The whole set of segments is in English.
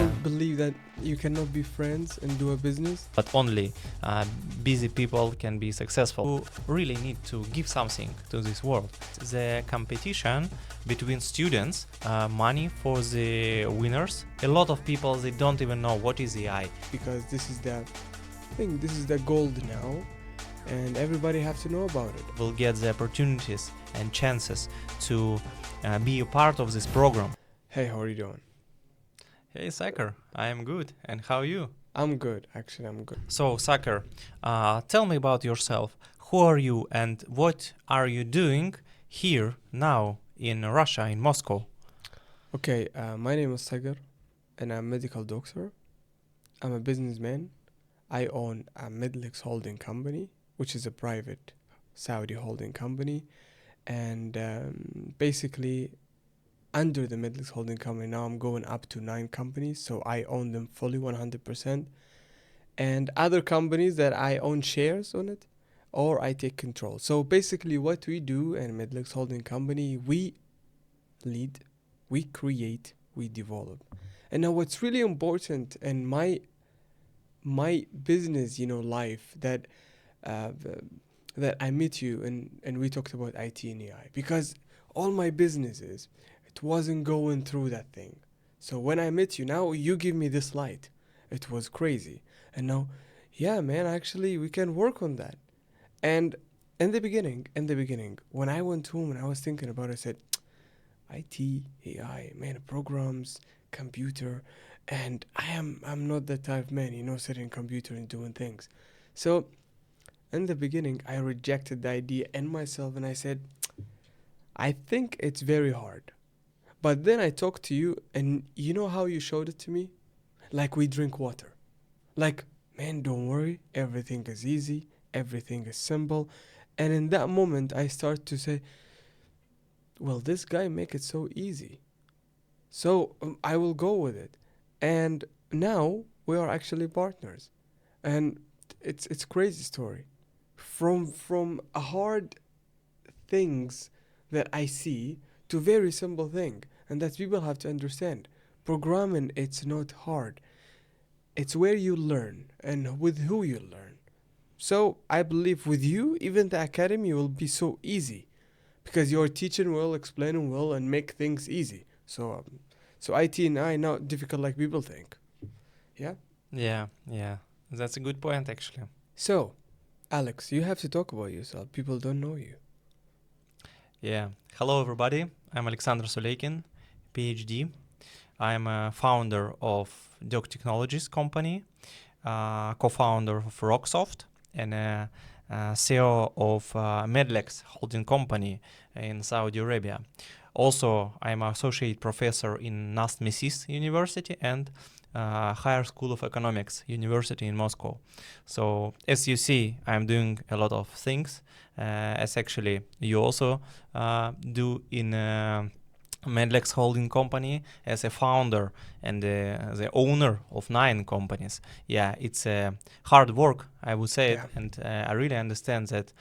People believe that you cannot be friends and do a business. But only busy people can be successful. You really need to give something to this world. The competition between students, money for the winners. A lot of people, they don't even know what is AI. Because this is the thing, this is the gold now, and everybody have to know about it. Will get the opportunities and chances to be a part of this program. Hey, how are you doing? Hey Saqer, I am good. And how are you? I'm good, actually, I'm good. So Saqer, tell me about yourself. Who are you and what are you doing here now in Russia, in Moscow? Okay, my name is Saqer, and I'm a medical doctor. I'm a businessman. I own a Medlex Holding company, which is a private Saudi holding company. And basically, under the Medlex Holding company, now I'm going up to 9 companies, so I own them fully 100%. And other companies that I own shares on it, or I take control. So basically what we do in Medlex Holding company, we lead, we create, we develop. And now what's really important in my business, life, that I met you and we talked about IT and AI, because all my businesses, it wasn't going through that thing. So when I met you, now you give me this light. It was crazy. And now, yeah, man, actually we can work on that. And in the beginning, when I went home and I was thinking about it, I said, IT, AI, man, programs, computer, and I'm not that type of man, sitting computer and doing things. So in the beginning, I rejected the idea in myself and I said, I think it's very hard. But then I talked to you and you know how you showed it to me? Like we drink water. Like, man, don't worry, everything is easy, everything is simple. And in that moment, I start to say, well, this guy make it so easy. So I will go with it. And now we are actually partners. And it's crazy story. From hard things that I see to very simple thing. And that people have to understand. Programming, it's not hard. It's where you learn and with who you learn. So I believe with you, even the academy will be so easy. Because you're teaching well, explaining well, and make things easy. So IT and I not difficult like people think. Yeah? Yeah. That's a good point, actually. So, Alex, you have to talk about yourself. People don't know you. Yeah. Hello, everybody. I'm Alexander Suleykin, PhD. I'm a founder of DUC Technologies company, co-founder of RockSoft, and CEO of Medlex Holding company in Saudi Arabia. Also, I'm an associate professor in Nast Mesis University and Higher School of Economics University in Moscow. So as you see, I'm doing a lot of things, as actually you also do in Medlex Holding company as a founder and the owner of 9 companies. Yeah, it's hard work, I would say, Yeah. and I really understand that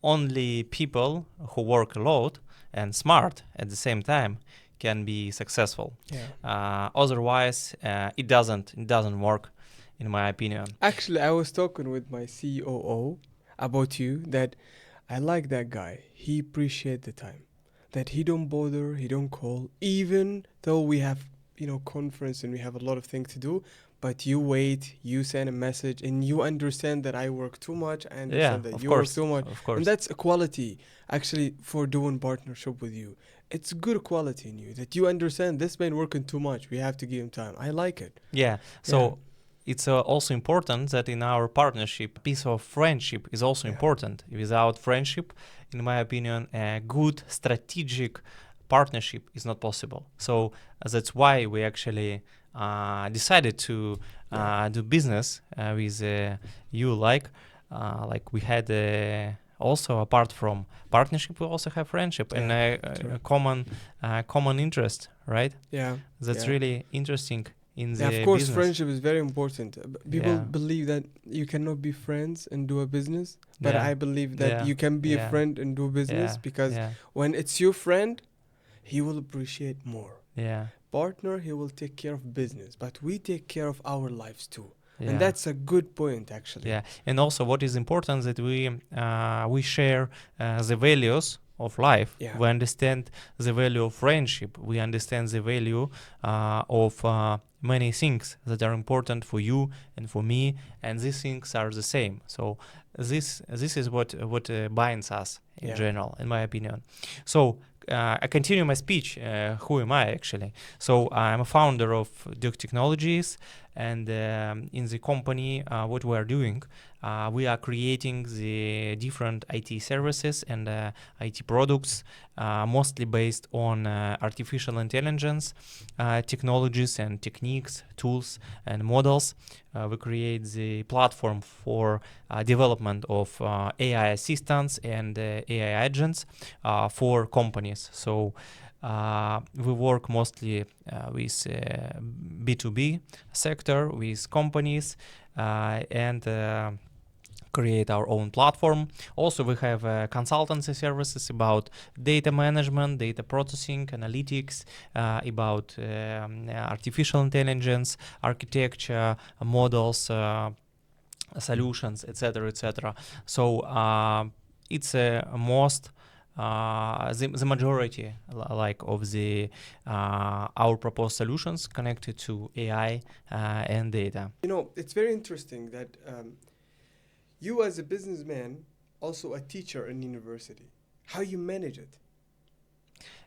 only people who work a lot and smart at the same time can be successful. Yeah. Otherwise, it doesn't work, in my opinion. Actually, I was talking with my COO about you that I like that guy. He appreciate the time. That he don't bother, he don't call, even though we have, conference and we have a lot of things to do, but you wait, you send a message, and you understand that I work too much, I understand that you work too much. Of course. And that's a quality, actually, for doing partnership with you. It's good quality in you, that you understand this man working too much, we have to give him time. I like it. Yeah, so it's also important that in our partnership, a piece of friendship is also important. Without friendship, in my opinion, a good strategic partnership is not possible. So that's why we actually decided to do business with you. Like we had also, apart from partnership, we also have friendship and a common interest, right? Yeah, that's really interesting. In the of course, business. friendship is very important. People believe that you cannot be friends and do a business, but I believe that you can be a friend and do business because when it's your friend, he will appreciate more. Yeah. partner, he will take care of business, but we take care of our lives too. Yeah. And that's a good point, actually. Yeah, and also what is important that we share the values of life. Yeah. We understand the value of friendship. We understand the value of many things that are important for you and for me, and these things are the same. So this is what binds us in general, in my opinion. So I continue my speech. Who am I actually? So I'm a founder of DUC Technologies, and in the company, what we are doing, we are creating the different IT services and IT products, mostly based on artificial intelligence technologies and techniques, tools, and models. We create the platform for development of AI assistants and AI agents for companies. So we work mostly with B2B sector, with companies, and create our own platform. Also, we have consultancy services about data management, data processing, analytics, about artificial intelligence, architecture, models, solutions, etc., etc. So it's most the majority like of the our proposed solutions connected to AI and data. You know, it's very interesting that you as a businessman, also a teacher in university, how you manage it?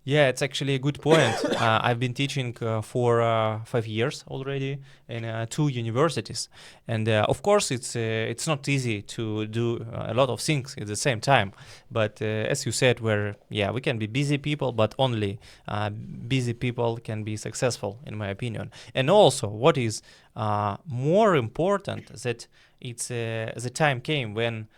Yeah, it's actually a good point. I've been teaching for 5 years already in 2 universities, and of course it's not easy to do a lot of things at the same time. But as you said, we can be busy people, but only busy people can be successful, in my opinion. And also, what is more important that it's the time came when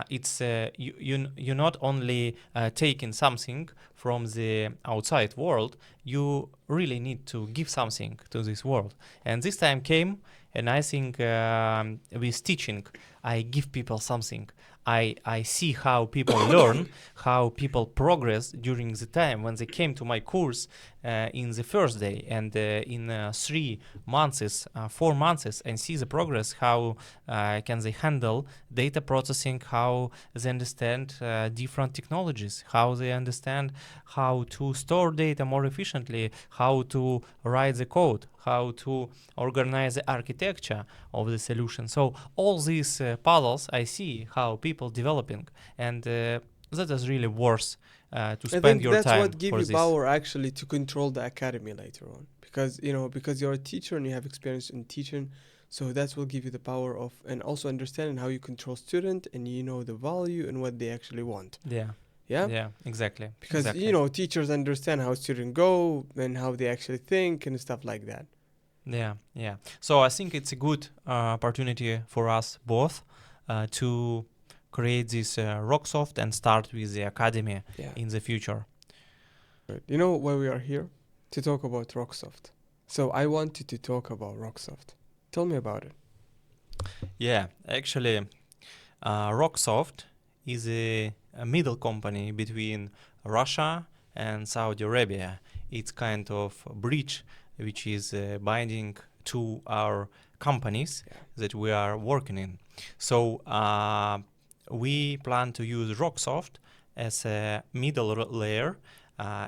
it's you not only taking something from the outside world, you really need to give something to this world. And this time came, and I think with teaching, I give people something. I see how people learn, how people progress during the time when they came to my course in the first day, and in 3 months, 4 months, and see the progress, how can they handle data processing, how they understand different technologies, how they understand how to store data more efficiently, how to write the code, how to organize the architecture of the solution. So all these puzzles, I see how people developing, and that is really worth to spend your time. That's what gives you this. Power actually to control the academy later on, because you're a teacher and you have experience in teaching, so that will give you the power of, and also understanding how you control student, and the value and what they actually want. Yeah, exactly. Because teachers understand how students go and how they actually think and stuff like that. Yeah. So I think it's a good opportunity for us both to create this RockSoft and start with the academy in the future. You know why we are here? To talk about RockSoft. So I wanted to talk about RockSoft. Tell me about it. Yeah, actually, RockSoft is a middle company between Russia and Saudi Arabia. It's kind of a bridge which is binding to our companies that we are working in. So we plan to use RockSoft as a middle layer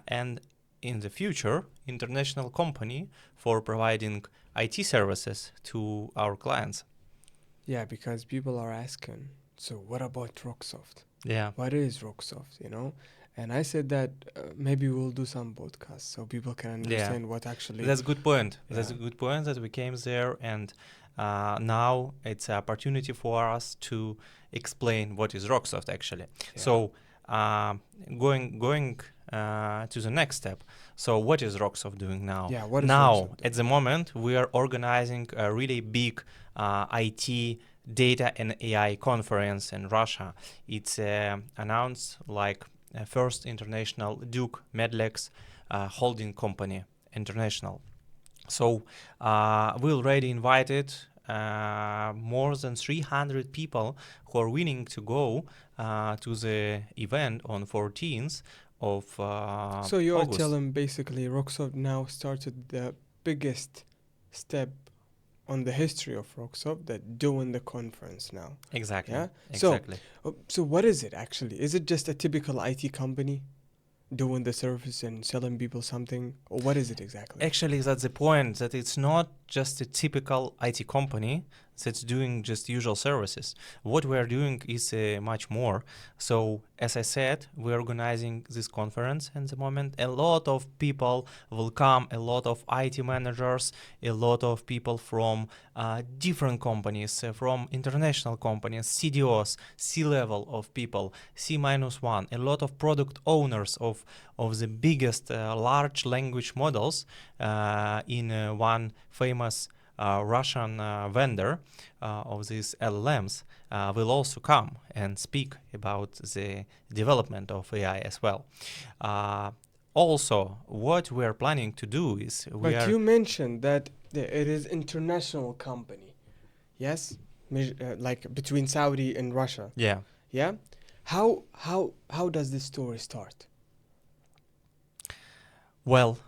and in the future international company for providing IT services to our clients. Yeah, because people are asking, so what about RockSoft? Yeah. What is RockSoft, And I said that maybe we'll do some podcasts so people can understand what actually... That's a good point. That's a good point that we came there, and now it's an opportunity for us to explain what is RockSoft actually. So going to the next step. So what is RockSoft doing now? Yeah, what is now, RockSoft doing? At the moment, we are organizing a really big IT data and AI conference in Russia. It's announced like first international DUC Medlex Holding company international. So we already invited more than 300 people who are willing to go to the event on 14th of So you're August. telling basically RockSoft now started the biggest step on the history of RockSoft, that doing the conference now. Exactly. Yeah. Exactly. So what is it actually? Is it just a typical IT company doing the service and selling people something, or what is it exactly? Actually, that's the point, that it's not just a typical IT company that's doing just usual services. What we are doing is much more. So, as I said, we're organizing this conference at the moment. A lot of people will come, a lot of IT managers, a lot of people from different companies, from international companies, CDOs, C-level of people, C-1, a lot of product owners of the biggest large language models in one famous Russian vendor of these LLMs will also come and speak about the development of AI as well. Also, what we are planning to do is But you mentioned that it is international company, yes, like between Saudi and Russia. Yeah. Yeah. How does this story start? Well,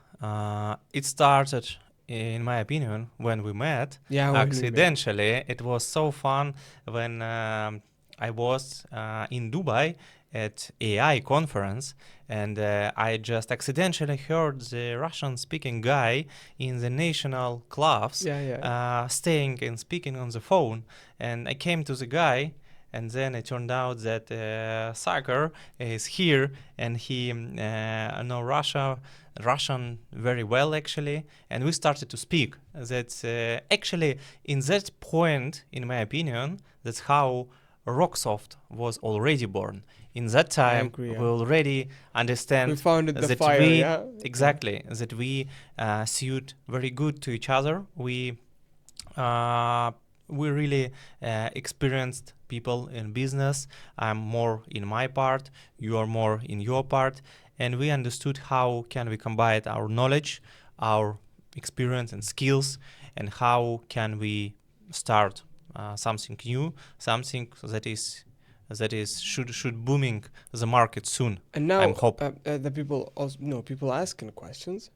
it started, in my opinion, when we met. Yeah, when we met. Accidentally, it was so fun when I was in Dubai at AI conference, and I just accidentally heard the Russian-speaking guy in the national clubs staying and speaking on the phone, and I came to the guy. And then it turned out that Saqer is here, and he knows Russian very well, actually. And we started to speak. That's actually, in that point, in my opinion, that's how RockSoft was already born. In that time, we already understand we founded the that fire, that we suit very good to each other. We really experienced people in business. I'm more in my part, you are more in your part, and we understood how can we combine our knowledge, our experience and skills, and how can we start something new, something that should booming the market soon. And now I'm hope. The people also people asking questions.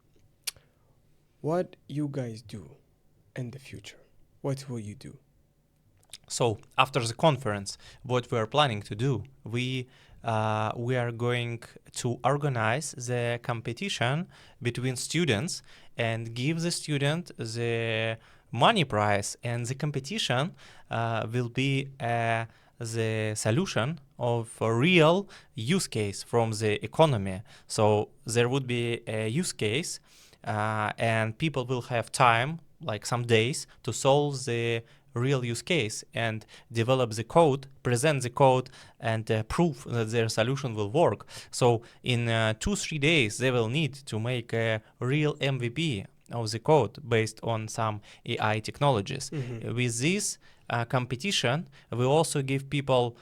What you guys do in the future? What will you do? So after the conference, what we are planning to do, we are going to organize the competition between students and give the student the money prize, and the competition will be the solution of a real use case from the economy. So there would be a use case, and people will have time, like some days, to solve the real use case and develop the code, present the code, and prove that their solution will work. So in 2-3 days, they will need to make a real MVP of the code based on some AI technologies. Mm-hmm. With this competition, we also give people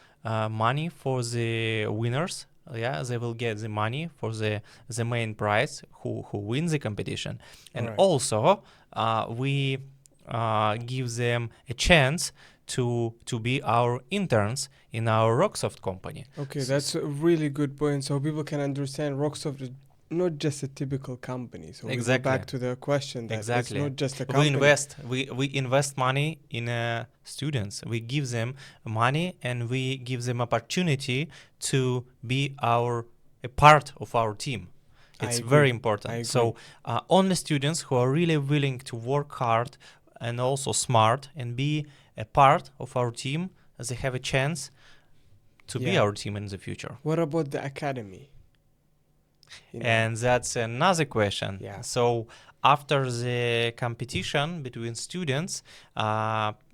money for the winners. Yeah, they will get the money for the main prize who wins the competition. And also we give them a chance to be our interns in our RockSoft company. Okay, that's a really good point. So people can understand RockSoft is not just a typical company. So we go back to the question that it's not just a company. We invest money in students. We give them money and we give them opportunity to be a part of our team. It's very important. So only students who are really willing to work hard and also smart and be a part of our team, they have a chance to be our team in the future. What about the academy? And that's another question. Yeah. So after the competition between students,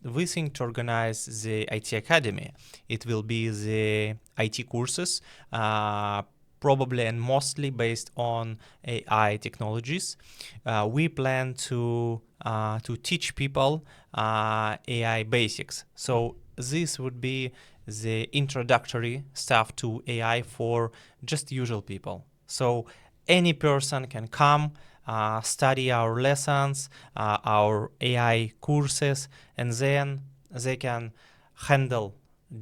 we think to organize the IT Academy. It will be the IT courses, probably and mostly based on AI technologies. We plan to teach people AI basics. So this would be the introductory stuff to AI for just usual people. So any person can come, study our lessons, our AI courses, and then they can handle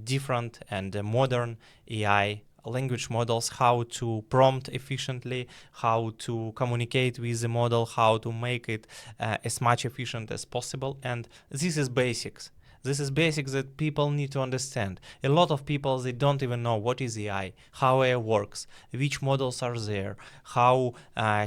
different and modern AI language models, how to prompt efficiently, how to communicate with the model, how to make it as much efficient as possible. And this is basics. This is basics that people need to understand. A lot of people, they don't even know what is AI, how AI works, which models are there, how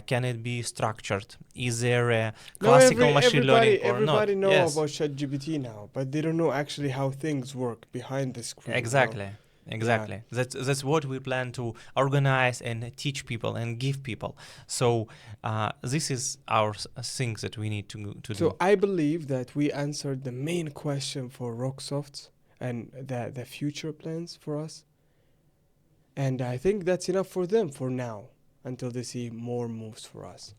can it be structured, is there a classical machine learning or not? Everybody know Yes. about ChatGPT now, but they don't know actually how things work behind the screen. Exactly. Exactly. Yeah. That's what we plan to organize and teach people and give people. So this is our things that we need to do. So I believe that we answered the main question for RockSoft and the future plans for us. And I think that's enough for them for now, until they see more moves for us.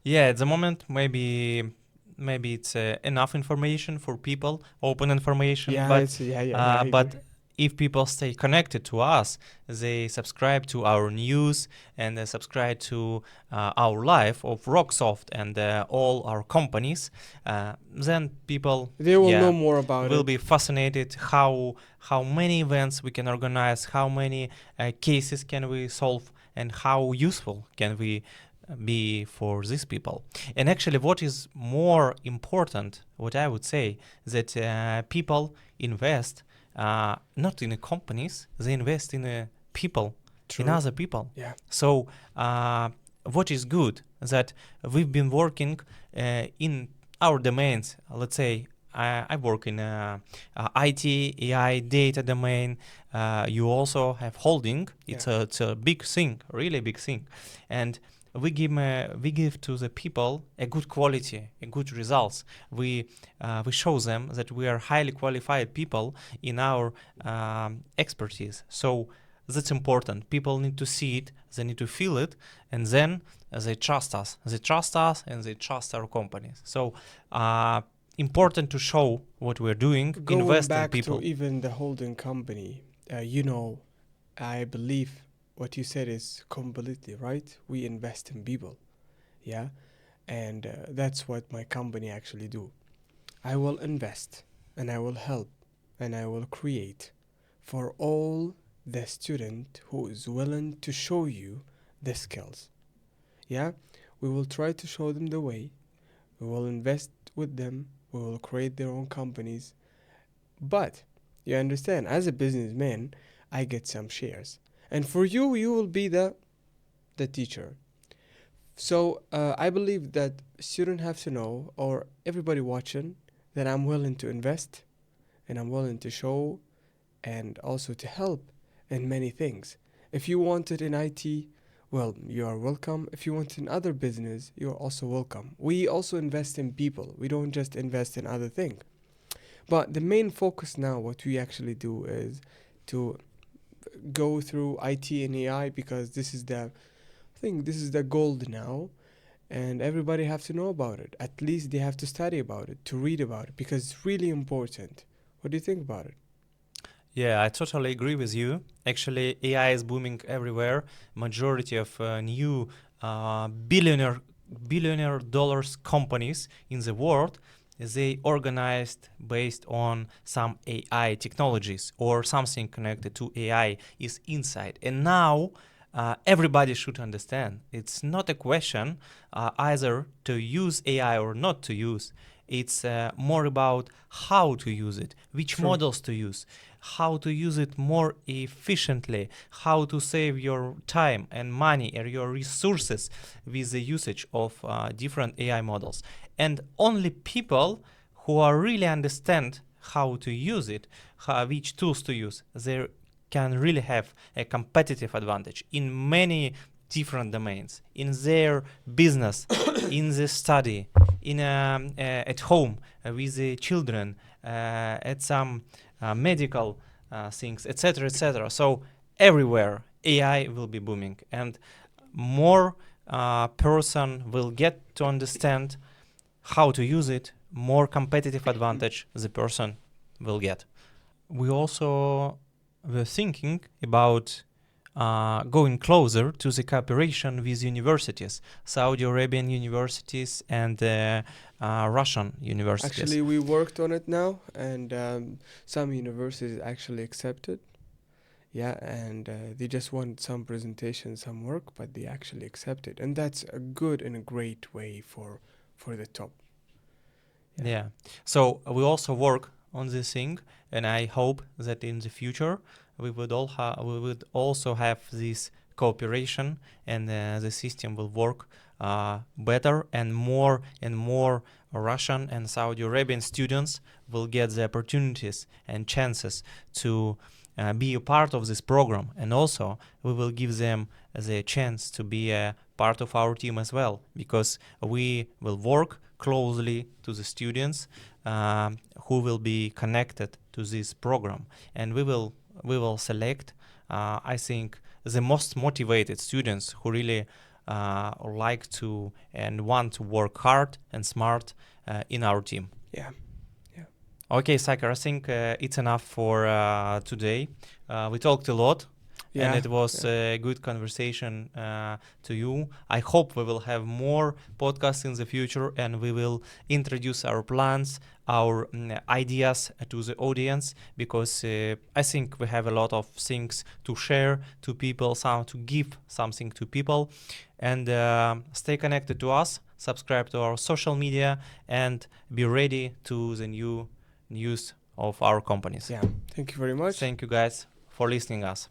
Yeah, at the moment, maybe it's enough information for people, open information. Yeah, but but if people stay connected to us, they subscribe to our news and they subscribe to our life of RockSoft and all our companies, then people they will know more about will it. be fascinated how many events we can organize, how many cases can we solve, and how useful can we be for these people. And actually, what is more important, what I would say, that people invest not in companies, they invest in people, True. in other people. Yeah. So what is good that we've been working in our domains. Let's say I work in IT, AI, data domain. You also have holding. It's a big thing, really big thing, and we give to the people a good quality, a good results. We show them that we are highly qualified people in our expertise. So that's important. People need to see it, they need to feel it, and then they trust us. They trust us and they trust our companies. So important to show what we're doing, Going invest back in people. to even the holding company, I believe what you said is completely right. We invest in people, yeah, and that's what my company actually do. I will invest and I will help and I will create for all the student who is willing to show you the skills. Yeah, we will try to show them the way. We will invest with them. We will create their own companies. But you understand, as a businessman, I get some shares. And for you, you will be the teacher. So I believe that students have to know, or everybody watching, that I'm willing to invest and I'm willing to show and also to help in many things. If you want it in IT, well, you are welcome. If you want in other business, you are also welcome. We also invest in people. We don't just invest in other things. But the main focus now, what we actually do is to go through IT and AI, because this is the gold now, and everybody have to know about it. At least they have to study about it, to read about it, because it's really important. What do you think about it? Yeah, I totally agree with you. Actually, AI is booming everywhere. Majority of new billionaire dollars companies in the world, they organized based on some AI technologies or something connected to AI is inside. And now everybody should understand it's not a question either to use AI or not to use. It's more about how to use it, which True. models to use, how to use it more efficiently, how to save your time and money or your resources with the usage of different AI models. And only people who are really understand how to use it, which tools to use, they can really have a competitive advantage in many different domains, in their business, in the study, in at home with the children, at some medical things, etc., etc. So everywhere AI will be booming, and more person will get to understand how to use it, more competitive advantage the person will get. We also were thinking about going closer to the cooperation with universities, Saudi Arabian universities and Russian universities. Actually, we worked on it now, and some universities actually accepted. Yeah, and they just want some presentation, some work, but they actually accept it, and that's a good and a great way for the top. Yeah. So we also work on this thing, and I hope that in the future we would also have this cooperation, and the system will work better, and more Russian and Saudi Arabian students will get the opportunities and chances to be a part of this program, and also we will give them the chance to be a part of our team as well, because we will work closely to the students who will be connected to this program, and we will select I think the most motivated students who really like to and want to work hard and smart in our team. Yeah. Okay, Saqer, I think it's enough for today. We talked a lot, and it was a good conversation to you. I hope we will have more podcasts in the future, and we will introduce our plans, our ideas to the audience, because I think we have a lot of things to share to people, to give something to people. And stay connected to us, subscribe to our social media, and be ready to the new news of our companies. Yeah. Thank you very much. Thank you guys for listening us.